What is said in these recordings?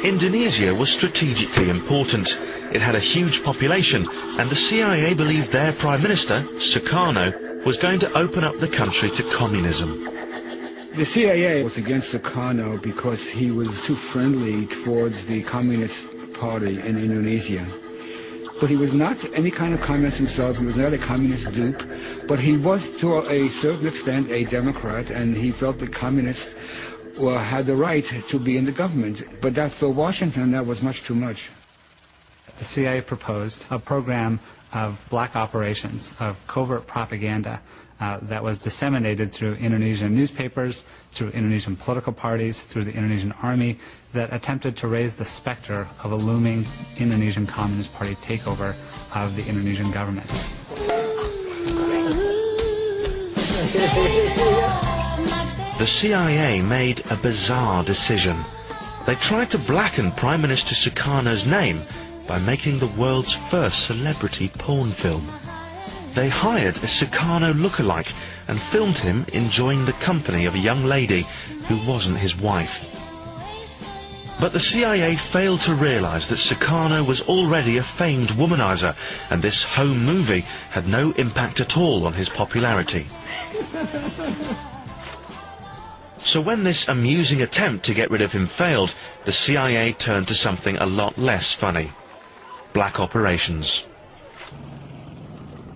Indonesia was strategically important. It had a huge population, and the CIA believed their Prime Minister, Sukarno, was going to open up the country to communism. The CIA was against Sukarno because he was too friendly towards the Communist Party in Indonesia. But he was not any kind of communist himself. He was not a communist dupe. But he was, to a certain extent, a Democrat, and he felt that communists had the right to be in the government. But that, for Washington, that was much too much. The CIA proposed a program of black operations, of covert propaganda that was disseminated through Indonesian newspapers, through Indonesian political parties, through the Indonesian army, that attempted to raise the specter of a looming Indonesian Communist Party takeover of the Indonesian government. The CIA made a bizarre decision. They tried to blacken Prime Minister Sukarno's name by making the world's first celebrity porn film. They hired a Sukarno lookalike and filmed him enjoying the company of a young lady who wasn't his wife. But the CIA failed to realize that Sukarno was already a famed womanizer, and this home movie had no impact at all on his popularity. So when this amusing attempt to get rid of him failed, the CIA turned to something a lot less funny: black operations.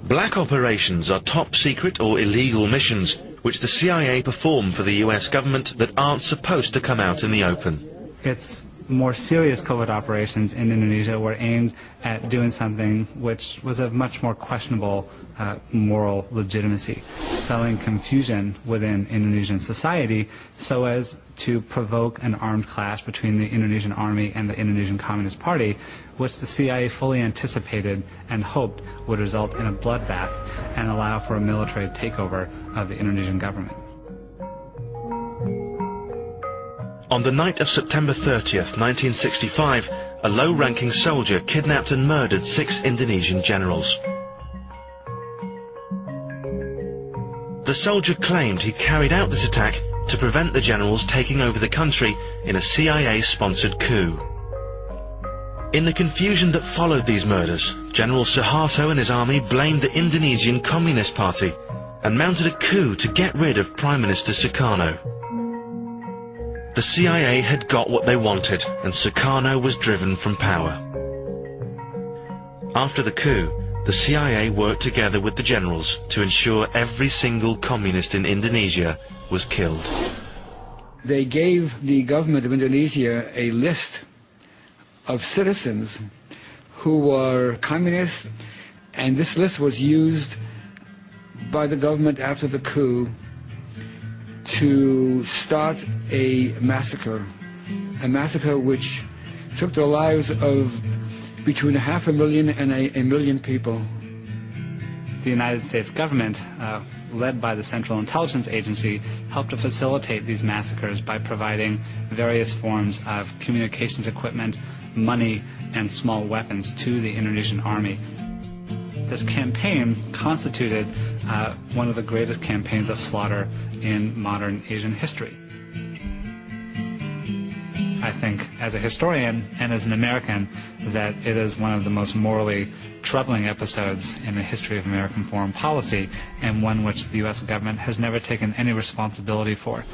Black operations are top-secret or illegal missions which the CIA perform for the US government that aren't supposed to come out in the open. Its more serious covert operations in Indonesia were aimed at doing something which was of much more questionable moral legitimacy, selling confusion within Indonesian society so as to provoke an armed clash between the Indonesian army and the Indonesian Communist Party, which the CIA fully anticipated and hoped would result in a bloodbath and allow for a military takeover of the Indonesian government. On the night of September 30th, 1965, a low-ranking soldier kidnapped and murdered 6 Indonesian generals. The soldier claimed he carried out this attack to prevent the generals taking over the country in a CIA-sponsored coup. In the confusion that followed these murders, General Suharto and his army blamed the Indonesian Communist Party and mounted a coup to get rid of Prime Minister Sukarno. The CIA had got what they wanted, and Sukarno was driven from power. After the coup, the CIA worked together with the generals to ensure every single communist in Indonesia was killed. They gave the government of Indonesia a list of citizens who were communists, and this list was used by the government after the coup to start a massacre which took the lives of between 500,000 and a million people. The United States government, led by the Central Intelligence Agency, helped to facilitate these massacres by providing various forms of communications equipment, money, and small weapons to the Indonesian army. This campaign constituted one of the greatest campaigns of slaughter in modern Asian history. I think, as a historian and as an American, that it is one of the most morally troubling episodes in the history of American foreign policy, and one which the U.S. government has never taken any responsibility for.